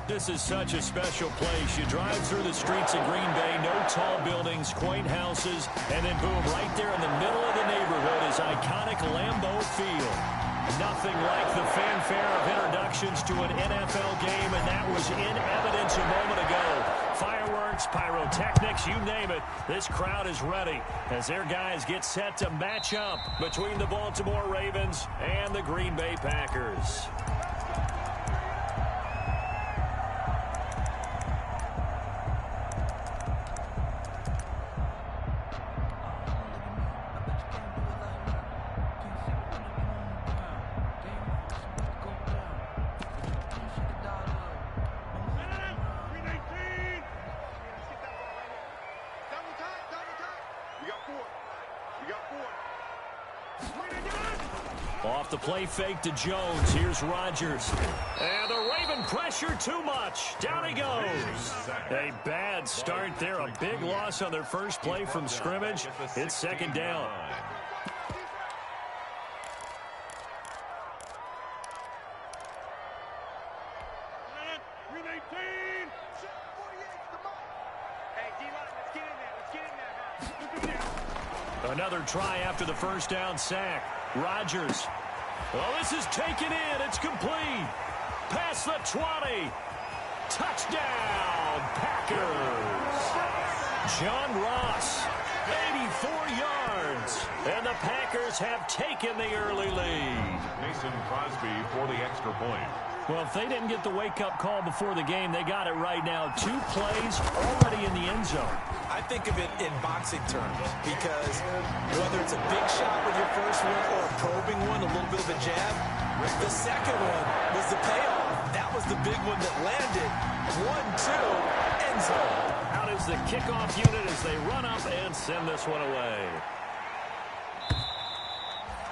This is such a special place. You drive through the streets of Green Bay, no tall buildings, quaint houses, and then boom, right there in the middle of the neighborhood is iconic Lambeau Field. Nothing like the fanfare of introductions to an NFL game, and that was in evidence a moment ago. Fireworks, pyrotechnics, you name it. This crowd is ready as their guys get set to match up between the Baltimore Ravens and the Green Bay Packers. Off the play fake to Jones. Here's Rodgers. And the Raven pressure too much. Down he goes. A bad start there. A big loss on their first play from scrimmage. It's second down. Another try after the first down sack. Rodgers. Well, this is taken in. It's complete. Past the 20. Touchdown, Packers. John Ross, 84 yards. And the Packers have taken the early lead. Mason Crosby for the extra point. Well, if they didn't get the wake-up call before the game, they got it right now. 2 plays already in the end zone. I think of it in boxing terms because whether it's a big shot with your first one or a probing one, a little bit of a jab, the second one was the payoff. That was the big one that landed. 1-2, end zone. Out is the kickoff unit as they run up and send this one away.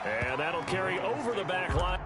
And that'll carry over the back line.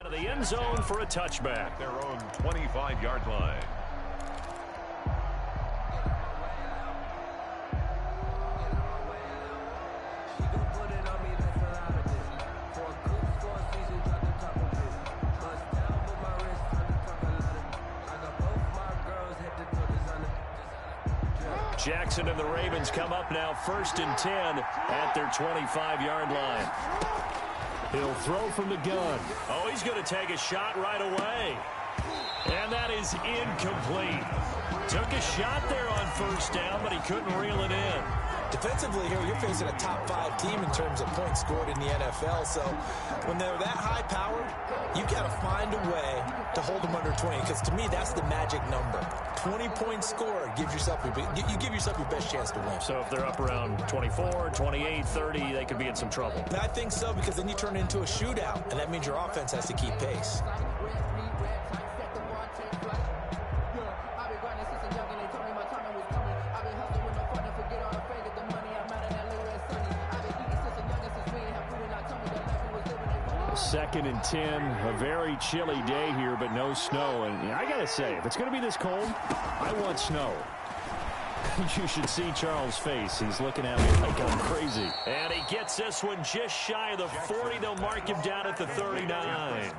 To the end zone for a touchback. Their own 25-yard line. Jackson and the Ravens come up now 1st and 10 at their 25-yard line. He'll throw from the gun. Oh, he's going to take a shot right away. And that is incomplete. Took a shot there on first down, but he couldn't reel it in. Defensively here, you're facing a top 5 team in terms of points scored in the NFL. So when they're that high powered, you got to find a way to hold them under 20. Because to me, that's the magic number. 20 points scored gives yourself you give yourself your best chance to win. So if they're up around 24, 28, 30, they could be in some trouble. I think so, because then you turn it into a shootout, and that means your offense has to keep pace. Second and 10, a very chilly day here, but no snow. And I got to say, if it's going to be this cold, I want snow. You should see Charles' face. He's looking at me like I'm crazy. And he gets this one just shy of the 40. They'll mark him down at the 39.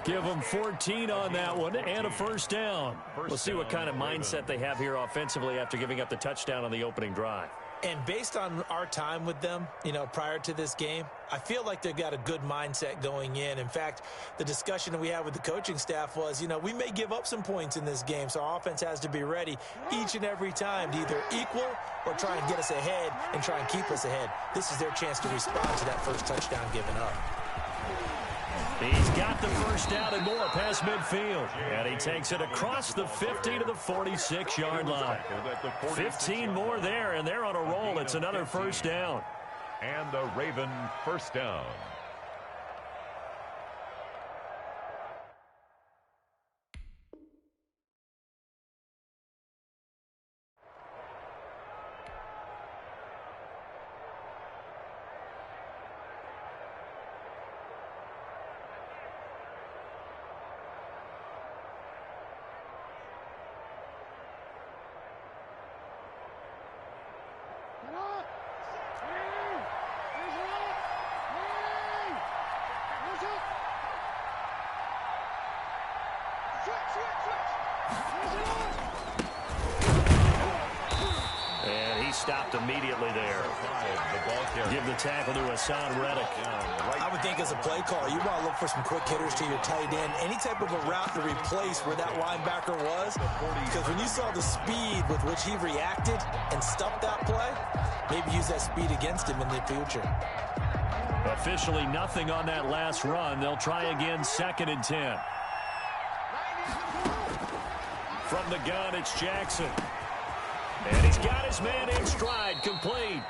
Give him 14 on that one and a first down. We'll see what kind of mindset they have here offensively after giving up the touchdown on the opening drive. And based on our time with them, prior to this game, I feel like they've got a good mindset going in. In fact, the discussion that we had with the coaching staff was, we may give up some points in this game, so our offense has to be ready each and every time to either equal or try and get us ahead and try and keep us ahead. This is their chance to respond to that first touchdown given up. He's got the first down and more past midfield. And he takes it across the 50 to the 46-yard line. 15 more there, and they're on a roll. It's another first down. And a Raven first down. And he stopped immediately there. Give the tackle to Hassan Reddick. I would think as a play call, you want to look for some quick hitters to your tight end. Any type of a route to replace where that linebacker was. Because when you saw the speed with which he reacted and stopped that play, maybe use that speed against him in the future. Officially nothing on that last run. They'll try again, 2nd and 10. From the gun, it's Jackson. And he's got his man in stride, complete.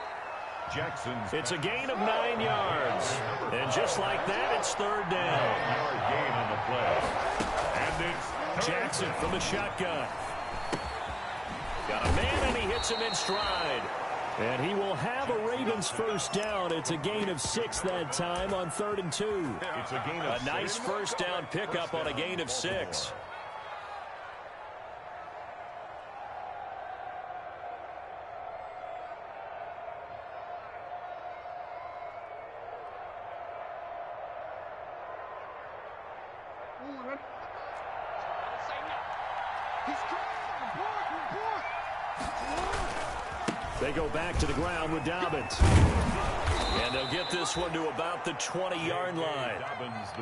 Jackson's. It's a gain of 9 yards. And just like that, it's 3rd down. Gain on the play. And it's Jackson from the shotgun. Got a man, and he hits him in stride. And he will have a Ravens first down. It's a gain of 6 that time on 3rd and 2. It's a gain of a nice first down pickup on a gain of 6. They go back to the ground with Dobbins. And they'll get this one to about the 20-yard line.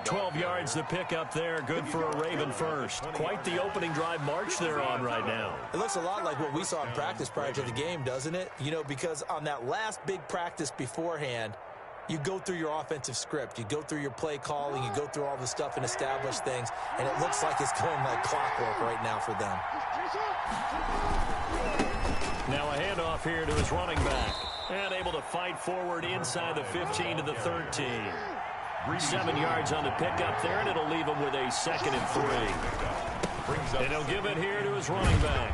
12 yards to pick up there. Good for a Raven first. Quite the opening drive march they're on right now. It looks a lot like what we saw in practice prior to the game, doesn't it? Because on that last big practice beforehand, you go through your offensive script. You go through your play calling. You go through all the stuff and establish things. And it looks like it's going like clockwork right now for them. Now a handoff here to his running back. And able to fight forward inside the 15 to the 13. 7 yards on the pickup there, and it'll leave him with a 2nd and 3. And he'll give it here to his running back.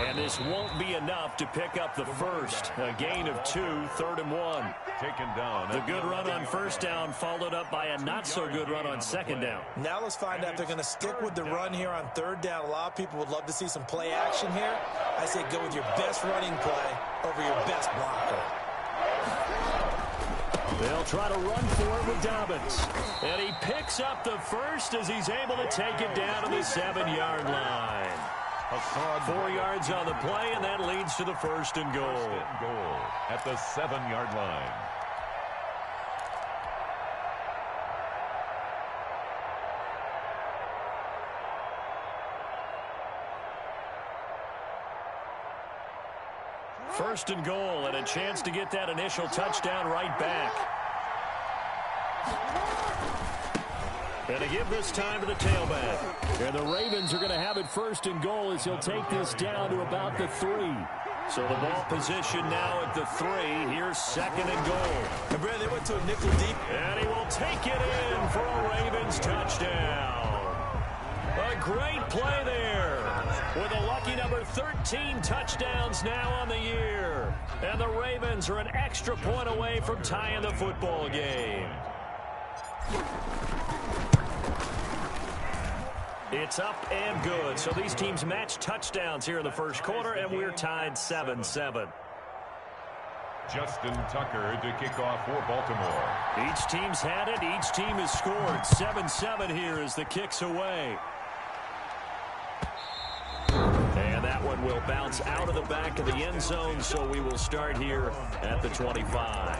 And this won't be enough to pick up the first. A gain of 2, 3rd and 1. Taken down. The good run on first down followed up by a not-so-good run on 2nd down. Now let's find out if they're going to stick with the run here on 3rd down. A lot of people would love to see some play action here. I say go with your best running play over your best blocker. They'll try to run for it with Dobbins. And he picks up the first as he's able to take it down to the 7-yard line. 4 yards on the play, and that leads to the 1st and goal. At the 7-yard line. First and goal, and a chance to get that initial touchdown right back. And to give this time to the tailback. And the Ravens are going to have it 1st and goal as he'll take this down to about the 3. So the ball position now at the 3. Here's 2nd and goal. And Brad, they went to a nickel deep. And he will take it in for a Ravens touchdown. A great play there. With a lucky number 13 touchdowns now on the year. And the Ravens are an extra point away from tying the football game. It's up and good. So these teams match touchdowns here in the first quarter, and we're tied 7-7. Justin Tucker to kick off for Baltimore. Each team's had it. Each team has scored. 7-7 here as the kick's away. And that That one will bounce out of the back of the end zone, so we will start here at the 25.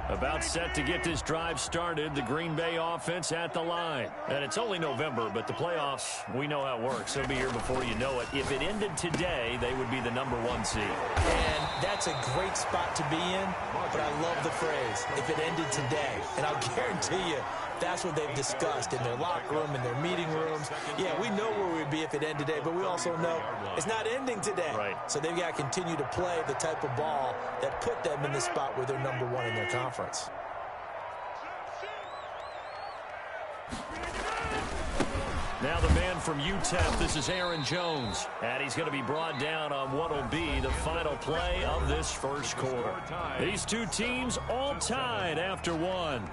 About set to get this drive started, the Green Bay offense at the line. And it's only November, but the playoffs, we know how it works. They'll be here before you know it. If it ended today, they would be the #1 seed. And that's a great spot to be in, but I love the phrase, if it ended today. And I'll guarantee you, that's what they've discussed in their locker room, in their meeting rooms. Yeah, we know where we'd be if it ended today, but we also know it's not ending today. Right. So they've got to continue to play the type of ball that put them in the spot where they're #1 in their conference. Now the man from UTEP, this is Aaron Jones. And he's going to be brought down on what will be the final play of this first quarter. These two teams all tied after one.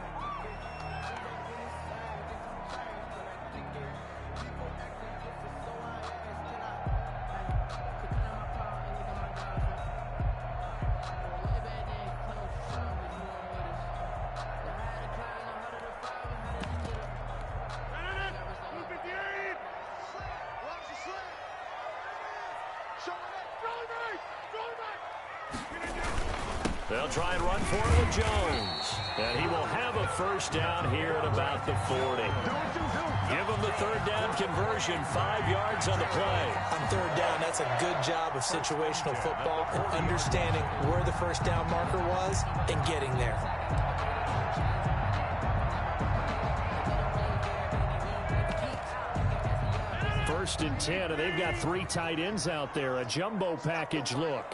They'll try and run for it with Jones. And he will have a first down here at about the 40. Give him the third down conversion, 5 yards on the play. On third down, that's a good job of situational football and understanding where the first down marker was and getting there. First and 10, and they've got 3 tight ends out there. A jumbo package look.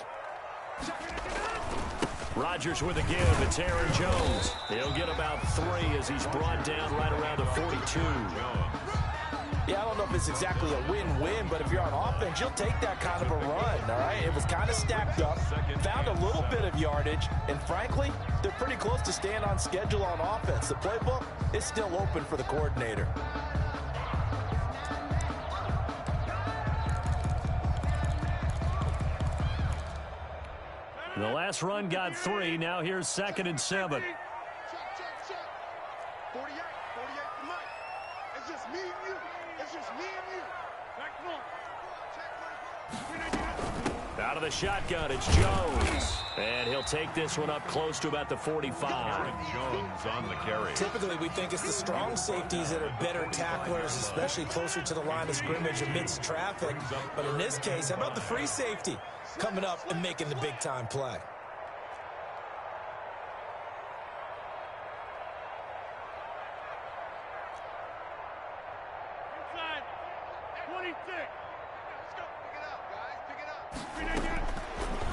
Rodgers with a give. It's Aaron Jones. He'll get about 3 as he's brought down right around the 42. Yeah, I don't know if it's exactly a win-win, but if you're on offense, you'll take that kind of a run, all right? It was kind of stacked up, found a little bit of yardage, and frankly, they're pretty close to staying on schedule on offense. The playbook is still open for the coordinator. The last run got 3. Now here's 2nd and 7. Check. 48 for Mike. It's just me and you. It's just me and you. Out of the shotgun, it's Jones. And he'll take this one up close to about the 45. Jones on the carry. Typically, we think it's the strong safeties that are better tacklers, especially closer to the line of scrimmage amidst traffic. But in this case, how about the free safety coming up and making the big-time play? Inside. 26. Let's go. Pick it up, guys. Pick it up.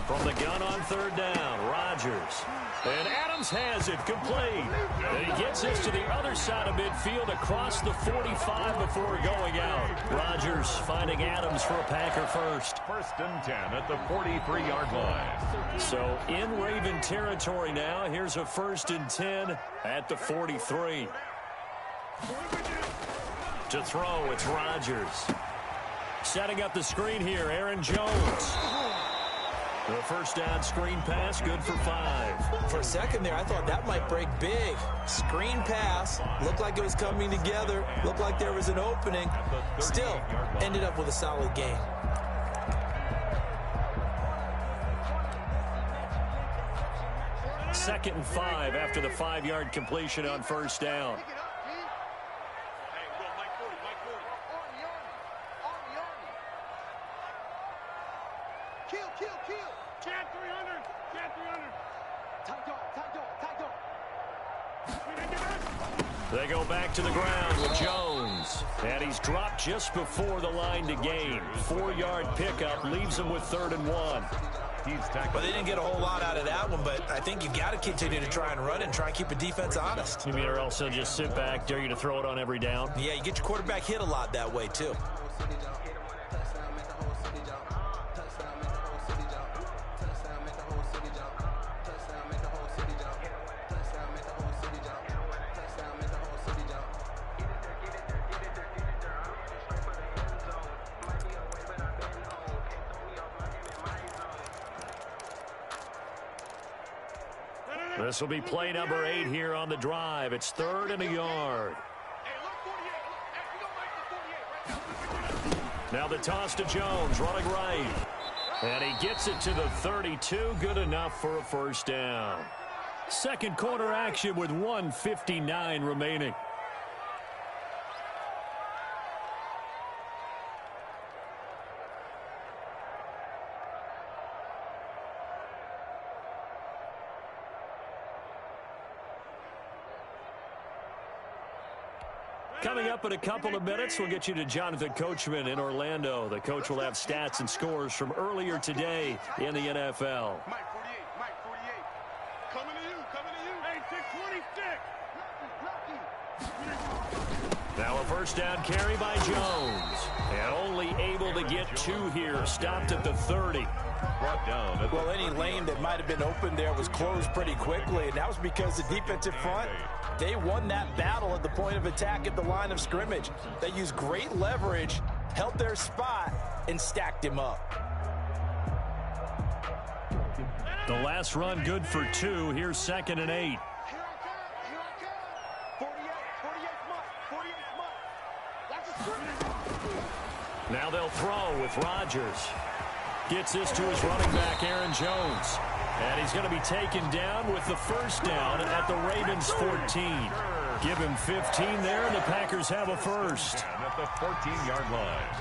From the gun on third down, Rodgers. And Adams has it complete. And he gets this to the other side of midfield across the 45 before going out. Rodgers finding Adams for a Packer first. 1st and 10 at the 43-yard line. So in Raven territory now. Here's a 1st and 10 at the 43. To throw, it's Rodgers. Setting up the screen here, Aaron Jones. The first down screen pass, good for 5. For a second there, I thought that might break big. Screen pass, looked like it was coming together, looked like there was an opening. Still, ended up with a solid game. Second and 5 after the 5-yard completion on first down. Cat 300. Cat 300. Tight dog. They go back to the ground with Jones. And he's dropped just before the line to gain. 4-yard pickup leaves him with 3rd and 1. Well, they didn't get a whole lot out of that one, but I think you got to continue to try and run and try and keep the defense honest. You mean, or else they'll just sit back, dare you to throw it on every down? Yeah, you get your quarterback hit a lot that way, too. This will be play number 8 here on the drive. It's 3rd and a yard. Now the toss to Jones, running right. And he gets it to the 32. Good enough for a first down. Second quarter action with 1:59 remaining. Coming up in a couple of minutes, we'll get you to Jonathan Coachman in Orlando. The coach will have stats and scores from earlier today in the NFL. Mike 48, Mike 48. Coming to you, coming to you. Hey, 626. Now a first down carry by Jones. And only able to get 2 here. Stopped at the 30. Brought down at Well, any lane that might have been open there was closed pretty quickly, and that was because the defensive front, they won that battle at the point of attack at the line of scrimmage. They used great leverage, held their spot, and stacked him up. The last run good for 2. Here's 2nd and 8. Now they'll throw with Rodgers. Gets this to his running back, Aaron Jones. And he's going to be taken down with the first down at the Ravens 14. Give him 15 there, and the Packers have a first. at the 14-yard line.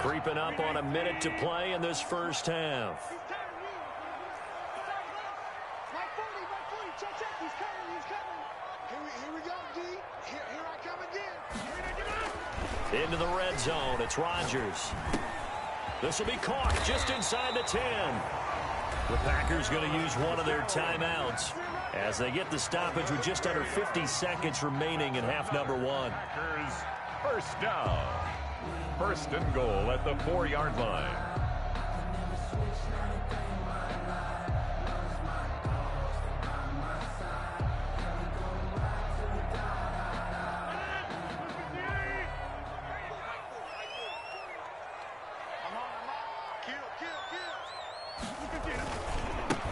Creeping up on a minute to play in this first half. Into the red zone. It's Rodgers. This will be caught just inside the 10. The Packers going to use one of their timeouts as they get the stoppage with just under 50 seconds remaining in half number 1. Packers first down. First and goal at the 4-yard line.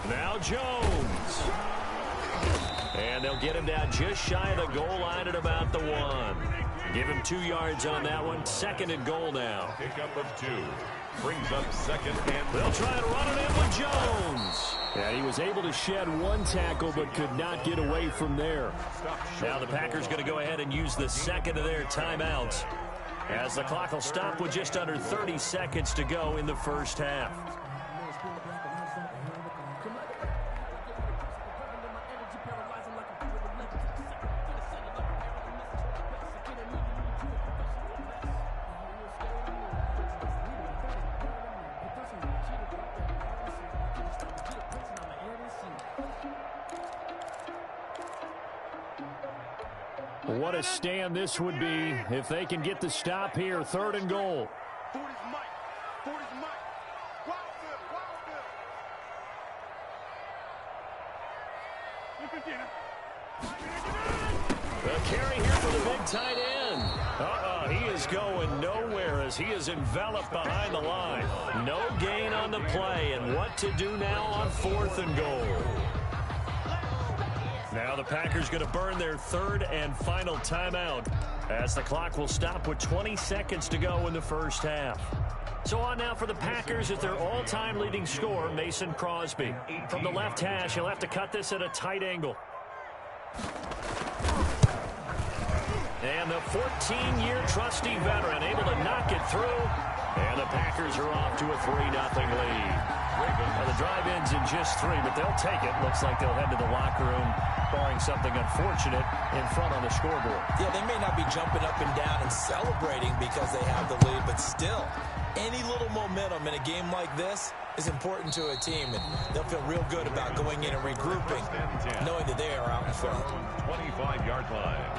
Now Jones. And they'll get him down just shy of the goal line at about the 1. Give him 2 yards on that one. 2nd and goal now. Pickup of 2. Brings up 2nd and... They'll try to run it in with Jones. And he was able to shed 1 tackle but could not get away from there. Now the Packers going to go ahead and use the 2nd of their timeouts as the clock will stop with just under 30 seconds to go in the first half. What a stand this would be if they can get the stop here. 3rd and goal. The carry here for the big tight end. He is going nowhere as he is enveloped behind the line. No gain on the play, and what to do now on 4th and goal. Now the Packers going to burn their 3rd and final timeout as the clock will stop with 20 seconds to go in the first half. So on now for the Packers is their all-time leading scorer, Mason Crosby. From the left hash, he'll have to cut this at a tight angle. And the 14-year trusty veteran able to knock it through. And the Packers are off to a 3-0 lead. Well, the drive ends in just 3, but they'll take it. Looks like they'll head to the locker room, barring something unfortunate in front on the scoreboard. Yeah, they may not be jumping up and down and celebrating because they have the lead, but still, any little momentum in a game like this is important to a team, and they'll feel real good about going in and regrouping, knowing that they are out in front. 25-yard line.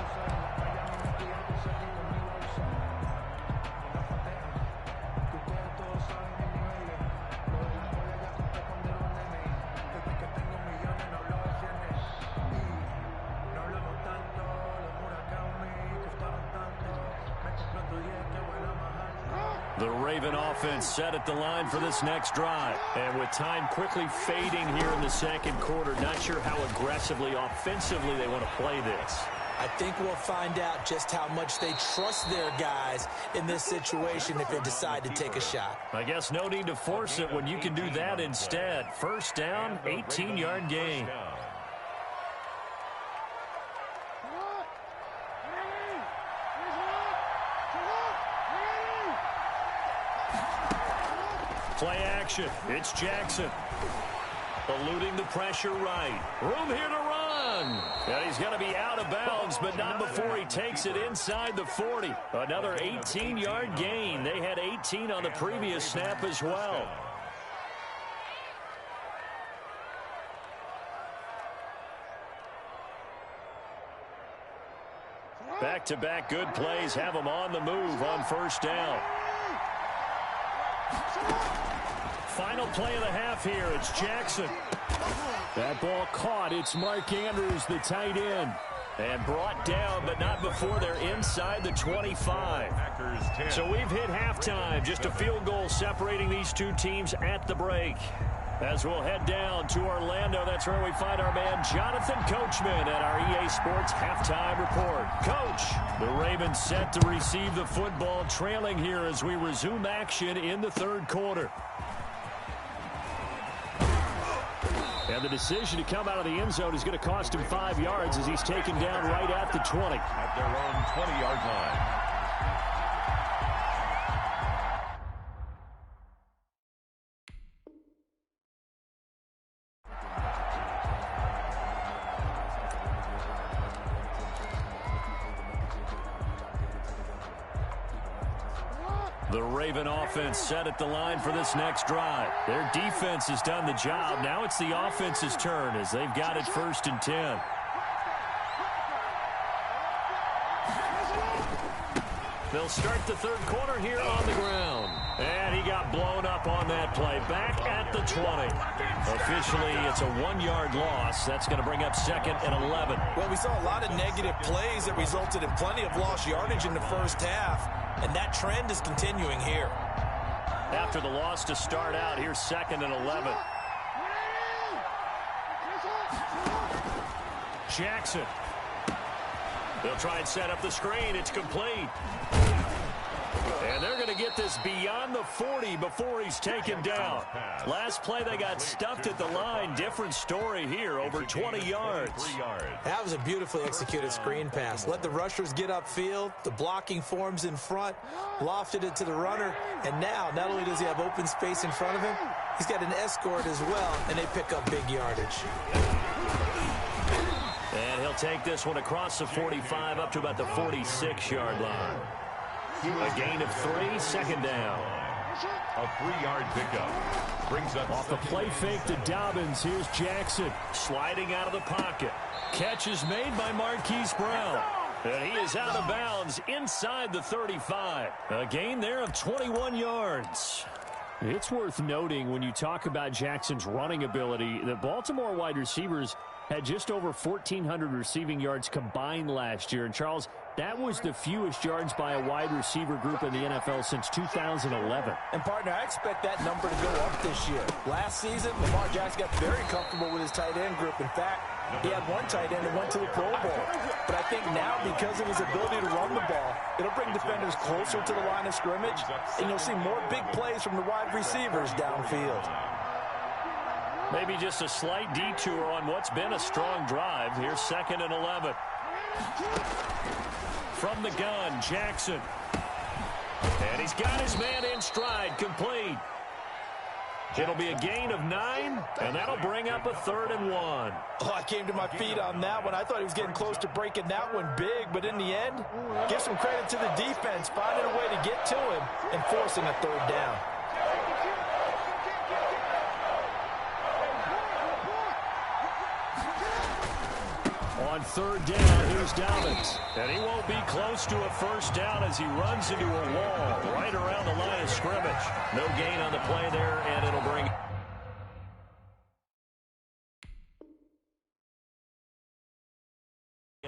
The Raven offense set at the line for this next drive. And with time quickly fading here in the second quarter, not sure how aggressively, offensively they want to play this. I think we'll find out just how much they trust their guys in this situation if they decide to take a shot. I guess no need to force it when you can do that instead. First down, 18-yard gain. Play action. It's Jackson. Eluding the pressure right. Room here to run. And he's going to be out of bounds, but not before he takes it inside the 40. Another 18-yard gain. They had 18 on the previous snap as well. Back-to-back good plays have them on the move on first down. Final play of the half here. It's Jackson. That ball caught. It's Mark Andrews, the tight end. And brought down, but not before they're inside the 25. So we've hit halftime. Just a field goal separating these two teams at the break. As we'll head down to Orlando, that's where we find our man Jonathan Coachman at our EA Sports Halftime Report. Coach, the Ravens set to receive the football, trailing here as we resume action in the third quarter. And the decision to come out of the end zone is going to cost him 5 yards as he's taken down right at the 20. At their own 20-yard line. The Raven offense set at the line for this next drive. Their defense has done the job. Now it's the offense's turn as they've got it 1st and 10. They'll start the third quarter here on the ground. And he got blown up on that play. Back at the 20. Officially, it's a 1-yard loss. That's going to bring up 2nd and 11. Well, we saw a lot of negative plays that resulted in plenty of lost yardage in the first half. And that trend is continuing here. After the loss to start out, here's 2nd and 11. Jackson. They'll try and set up the screen. It's complete. And they're going to get this beyond the 40 before he's taken down. Last play, they got stuffed at the line. Different story here, over 20 yards. That was a beautifully executed screen pass. Let the rushers get upfield. The blocking forms in front. Lofted it to the runner. And now, not only does he have open space in front of him, he's got an escort as well, and they pick up big yardage. And he'll take this one across the 45 up to about the 46-yard line. A gain of 3, 2nd down. A 3-yard pickup. Brings up off the play fake to Dobbins. Here's Jackson sliding out of the pocket. Catch is made by Marquise Brown. And he is out of bounds inside the 35. A gain there of 21 yards. It's worth noting when you talk about Jackson's running ability, the Baltimore wide receivers had just over 1,400 receiving yards combined last year. And, Charles, that was the fewest yards by a wide receiver group in the NFL since 2011. And, partner, I expect that number to go up this year. Last season, Lamar Jackson got very comfortable with his tight end group. In fact, he had one tight end that went to the Pro Bowl. But I think now, because of his ability to run the ball, it'll bring defenders closer to the line of scrimmage, and you'll see more big plays from the wide receivers downfield. Maybe just a slight detour on what's been a strong drive. Here's 2nd and 11. From the gun, Jackson. And he's got his man in stride, complete. It'll be a gain of 9, and that'll bring up a 3rd and 1. Oh, I came to my feet on that one. I thought he was getting close to breaking that one big, but in the end, give some credit to the defense, finding a way to get to him and forcing a 3rd down. On 3rd down, here's Dobbins. And he won't be close to a 1st down as he runs into a wall right around the line of scrimmage. No gain on the play there, and it'll bring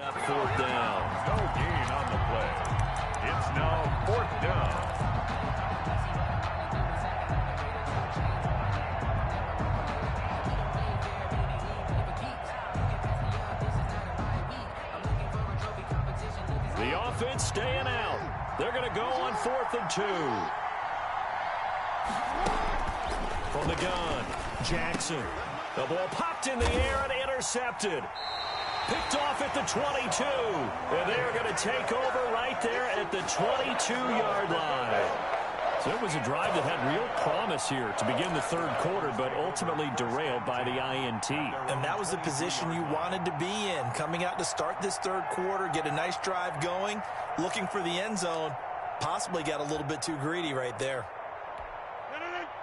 up 4th down. No gain on the play. It's now 4th down. The offense staying out. They're going to go on 4th and 2. From the gun, Jackson. The ball popped in the air and intercepted. Picked off at the 22. And they're going to take over right there at the 22-yard line. So it was a drive that had real promise here to begin the 3rd quarter, but ultimately derailed by the INT. And that was the position you wanted to be in, coming out to start this 3rd quarter, get a nice drive going, looking for the end zone. Possibly got a little bit too greedy right there.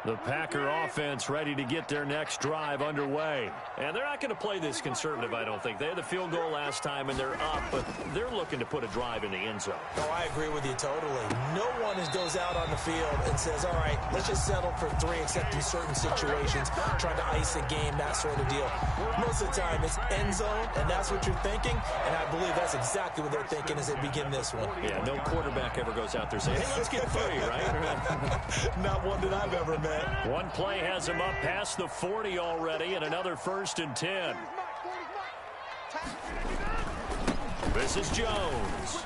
The Packer offense ready to get their next drive underway. And they're not going to play this conservative, I don't think. They had the field goal last time, and they're up, but they're looking to put a drive in the end zone. Oh, I agree with you totally. No one goes out on the field and says, all right, let's just settle for 3, except in certain situations, trying to ice a game, that sort of deal. Most of the time, it's end zone, and that's what you're thinking, and I believe that's exactly what they're thinking as they begin this one. Yeah, no quarterback ever goes out there saying, hey, let's get 3, right? Not one that I've ever met. One play has him up past the 40 already, and another 1st and 10. This is Jones.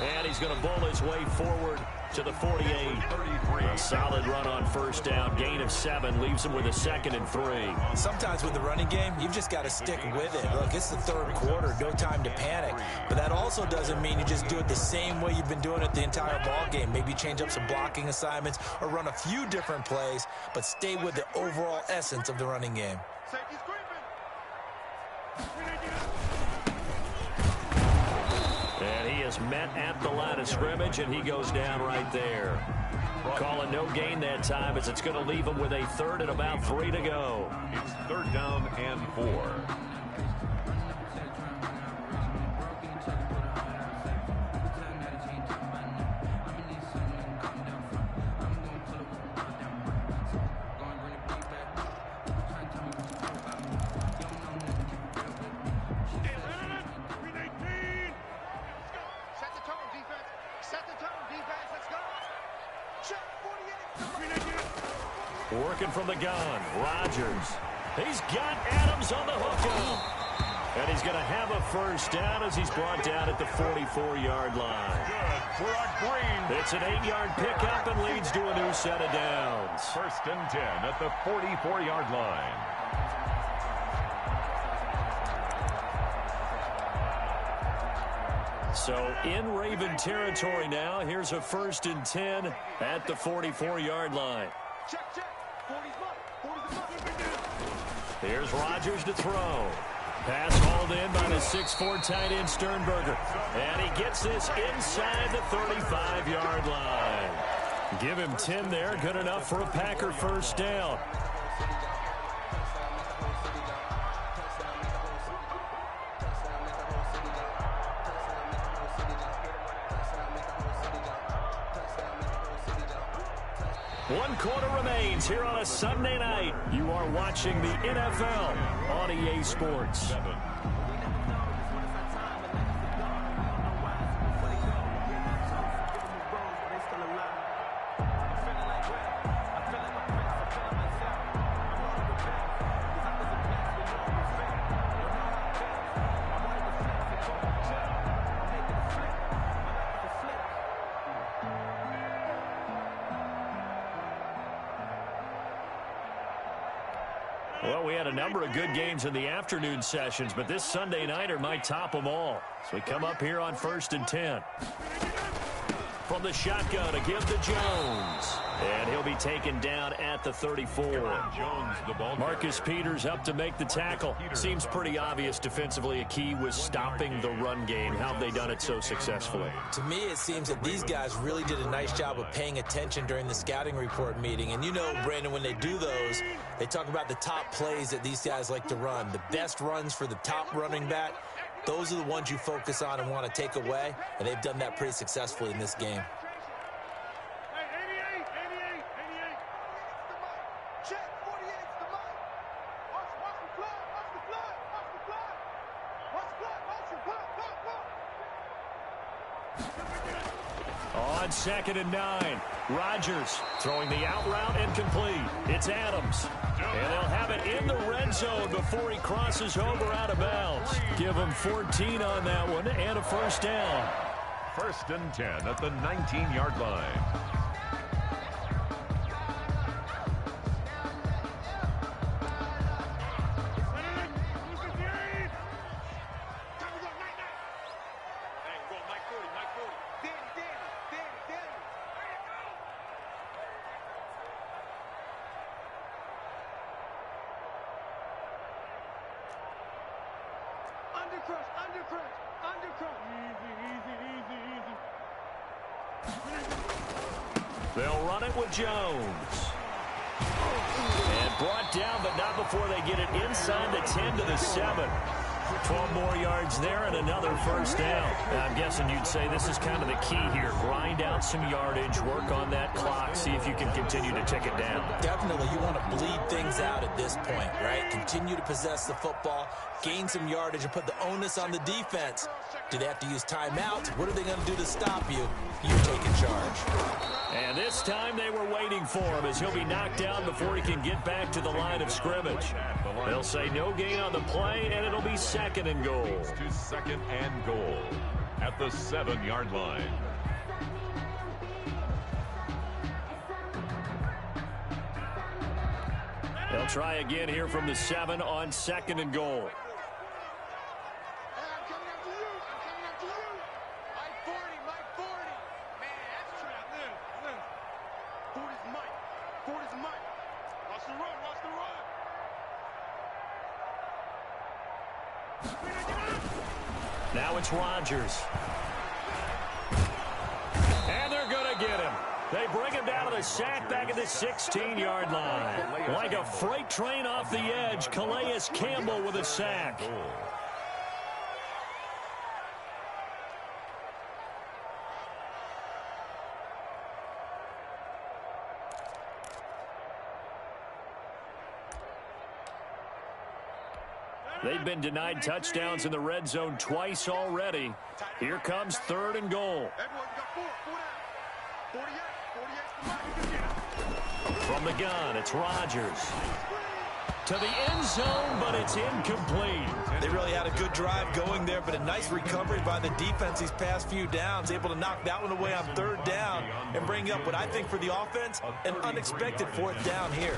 And he's going to bowl his way forward to the 48. A solid run on 1st down. Gain of 7 leaves him with a 2nd and 3. Sometimes with the running game, you've just got to stick with it. Look, it's the 3rd quarter. No time to panic. But that also doesn't mean you just do it the same way you've been doing it the entire ball game. Maybe change up some blocking assignments or run a few different plays, but stay with the overall essence of the running game. And he is met at the line of scrimmage, and he goes down right there. Calling no gain that time, as it's going to leave him with a 3rd and about 3 to go. It's 3rd down and 4. Working from the gun, Rodgers. He's got Adams on the hook. And he's going to have a 1st down as he's brought down at the 44-yard line. Good for a green. It's an 8-yard pickup and leads to a new set of downs. 1st and 10 at the 44-yard line. So in Raven territory now. Here's a 1st and 10 at the 44-yard line. Here's Rodgers to throw. Pass hauled in by the 6'4" tight end Sternberger. And he gets this inside the 35-yard line. Give him 10 there. Good enough for a Packer 1st down. One quarter remains here on a Sunday night. You are watching the NFL on EA Sports. Well, we had a number of good games in the afternoon sessions, but this Sunday nighter might top them all. So we come up here on 1st and 10. From the shotgun, a give to Jones. And he'll be taken down at the 34. Jones, the ball Marcus Peters up to make the tackle. Seems pretty obvious defensively a key was stopping the run game. How have they done it so successfully? To me, it seems that these guys really did a nice job of paying attention during the scouting report meeting. And you know, Brandon, when they do those, they talk about the top plays that these guys like to run. The best runs for the top running back, those are the ones you focus on and want to take away. And they've done that pretty successfully in this game. On 2nd and 9, Rodgers throwing the out route and complete. It's Adams. And they'll have it in the red zone before he crosses over out of bounds. Give him 14 on that one and a first down. 1st and 10 at the 19-yard line. They'll run it with Jones. And brought down, but not before they get it inside the 10 to the 7. 12 more yards there and another first down. I'm guessing you'd say this is kind of the key here. Grind out some yardage, work on that clock, see if you can continue to tick it down. Definitely, you want to bleed things out at this point, right? Continue to possess the football, gain some yardage, and put the onus on the defense. Do they have to use timeouts? What are they going to do to stop you? You take in charge. And this time they were waiting for him as he'll be knocked down before he can get back to the line of scrimmage. They'll say no gain on the play, and it'll be 2nd and goal. To 2nd and goal at the 7-yard line. They'll try again here from the 7 on 2nd and goal. Now it's Rodgers. And they're going to get him. They bring him down to the sack back at the 16-yard line. Like a freight train off the edge, Calais Campbell with a sack. They've been denied touchdowns in the red zone twice already. Here comes 3rd and goal. From the gun, it's Rodgers. To the end zone, but it's incomplete. They really had a good drive going there, but a nice recovery by the defense these past few downs. Able to knock that one away on 3rd down and bring up what I think for the offense, an unexpected 4th down here.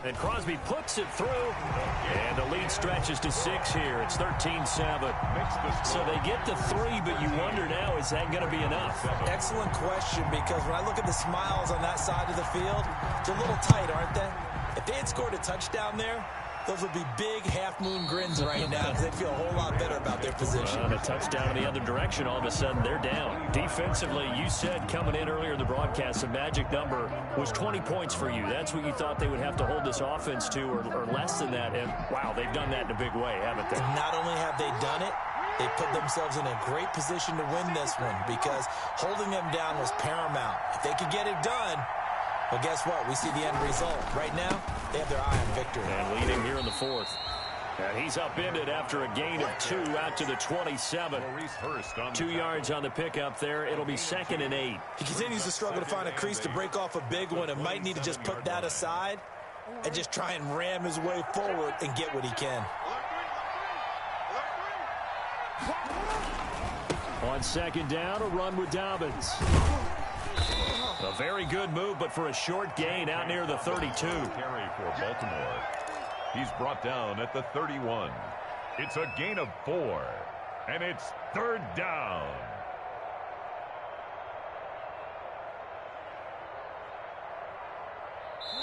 And Crosby puts it through, and the lead stretches to 6 here. It's 13-7. So they get to 3, but you wonder now, is that going to be enough? Excellent question, because when I look at the smiles on that side of the field, they're a little tight, aren't they? If they had scored a touchdown there, those would be big half-moon grins right now because they feel a whole lot better about their position. A touchdown in the other direction, all of a sudden they're down. Defensively, you said coming in earlier in the broadcast, the magic number was 20 points for you. That's what you thought they would have to hold this offense to, or less than that. And, wow, they've done that in a big way, haven't they? And not only have they done it, they put themselves in a great position to win this one because holding them down was paramount. If they could get it done, well, guess what? We see the end result. Right now, they have their eye on victory. And leading here in the 4th. And he's upended after a gain of 2 out to the 27. 2 yards on the pickup there. It'll be 2nd and 8. He continues to struggle to find a crease to break off a big one and might need to just put that aside and just try and ram his way forward and get what he can. On 2nd down, a run with Dobbins. A very good move, but for a short gain out near the 32. Carry for Baltimore. He's brought down at the 31. It's a gain of 4, and it's 3rd down.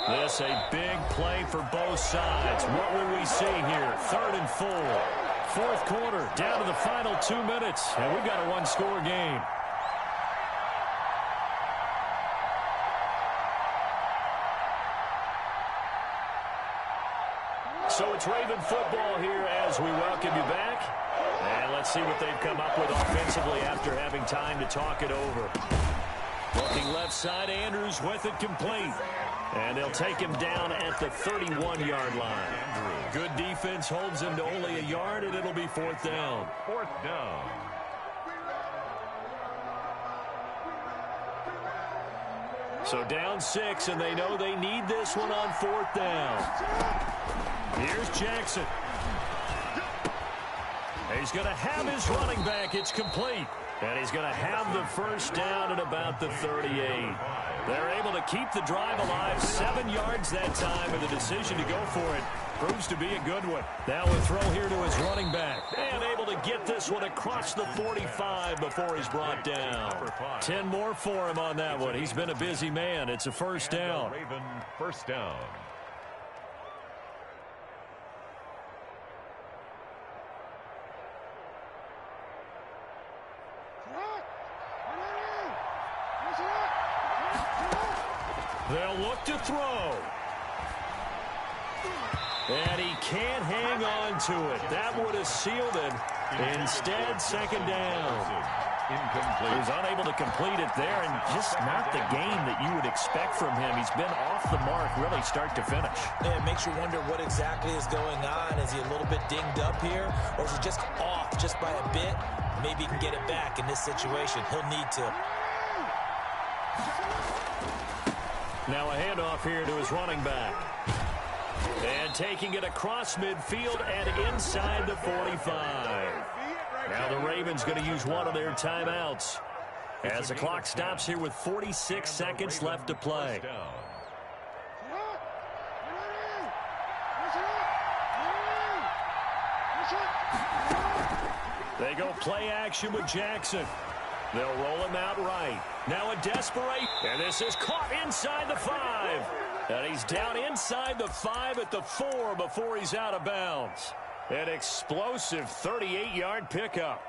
This a big play for both sides. What will we see here? 3rd and 4. 4th quarter, down to the final 2 minutes, and we've got a one-score game. So it's Raven football here as we welcome you back. And let's see what they've come up with offensively after having time to talk it over. Looking left side, Andrews with it complete. And they'll take him down at the 31-yard line. Good defense holds him to only a yard, and it'll be 4th down. 4th down. So down 6, and they know they need this one on 4th down. Here's Jackson. He's going to have his running back. It's complete. And he's going to have the first down at about the 38. They're able to keep the drive alive. 7 yards that time, and the decision to go for it proves to be a good one. Now a throw here to his running back. And able to get this one across the 45 before he's brought down. 10 more for him on that one. He's been a busy man. It's a first down. Raven, first down. They'll look to throw. And he can't hang on to it. That would have sealed it. Instead, second down. Incomplete. He was unable to complete it there, and just not the game that you would expect from him. He's been off the mark really start to finish. Yeah, it makes you wonder what exactly is going on. Is he a little bit dinged up here, or is he just off just by a bit? Maybe he can get it back in this situation. He'll need to. Now a handoff here to his running back. And taking it across midfield and inside the 45. Now the Ravens going to use one of their timeouts as the clock stops here with 46 seconds left to play. They go play action with Jackson. They'll roll him out right. Now a desperate, and this is caught inside the 5. And he's down inside the 5 at the 4 before he's out of bounds. An explosive 38-yard pickup.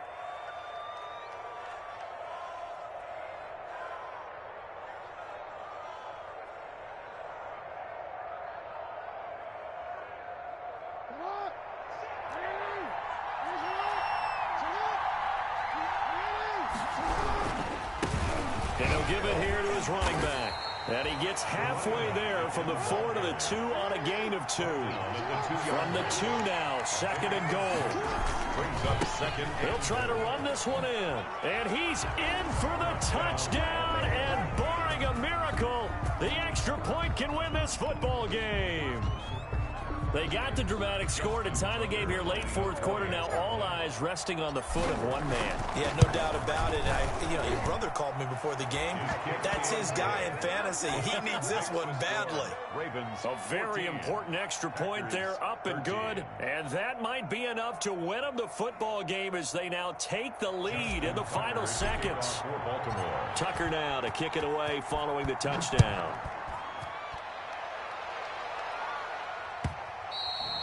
And he'll give it here to his running back. And he gets halfway there from the 4 to the 2 on a gain of 2. From the 2 now, second and goal. Brings up second. He'll try to run this one in. And he's in for the touchdown. And barring a miracle, the extra point can win this football game. They got the dramatic score to tie the game here late 4th quarter. Now all eyes resting on the foot of one man. Yeah, no doubt about it. Your brother called me before the game. That's his guy in fantasy. He needs this one badly. Ravens. A very important extra point there, up and good. And that might be enough to win them the football game as they now take the lead in the final seconds. For Baltimore. Tucker now to kick it away following the touchdown.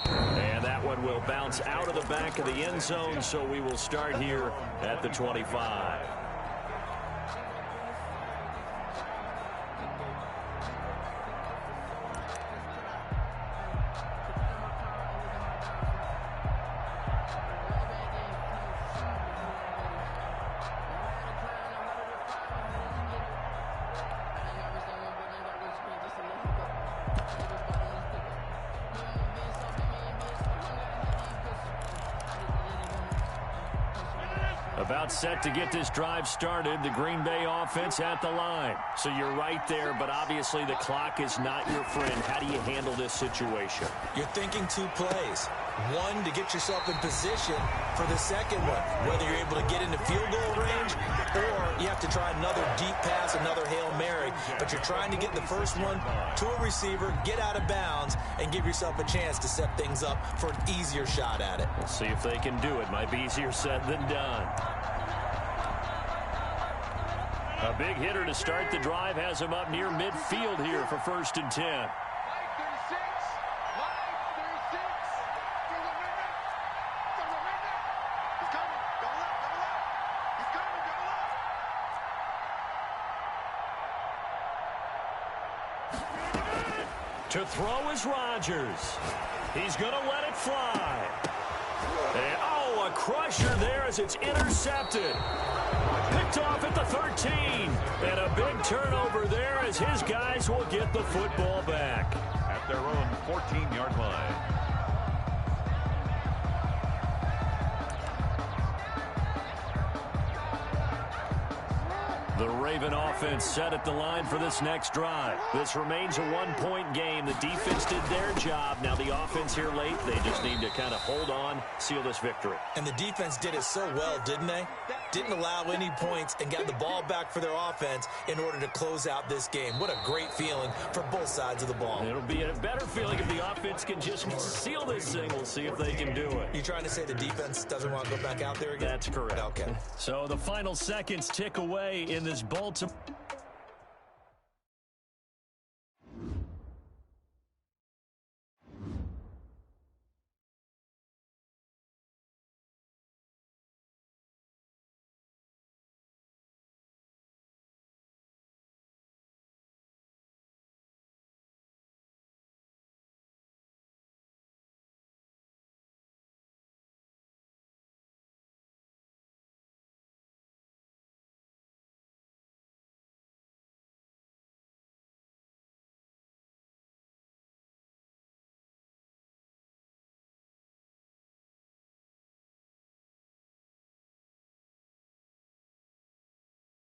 And that one will bounce out of the back of the end zone, so we will start here at the 25. About set to get this drive started. The Green Bay offense at the line. So you're right there, but obviously the clock is not your friend. How do you handle this situation? You're thinking 2 plays. One, to get yourself in position for the second one, whether you're able to get into field goal range or you have to try another deep pass, another Hail Mary. But you're trying to get the first one to a receiver, get out of bounds, and give yourself a chance to set things up for an easier shot at it. We'll see if they can do it. Might be easier said than done. A big hitter to start the drive has him up near midfield here for 1st and 10. To throw is Rodgers. He's going to let it fly. And, oh, a crusher there as it's intercepted. Picked off at the 13. And a big turnover there as his guys will get the football back. At their own 14-yard line. The Raven offense set at the line for this next drive. This remains a one-point game. The defense did their job. Now the offense here late, they just need to kind of hold on, seal this victory. And the defense did it so well, didn't they? Didn't allow any points and got the ball back for their offense in order to close out this game. What a great feeling for both sides of the ball. It'll be a better feeling if the offense can just seal this thing. We'll see if they can do it. You trying to say the defense doesn't want to go back out there again? That's correct. Okay. So the final seconds tick away in this Baltimore.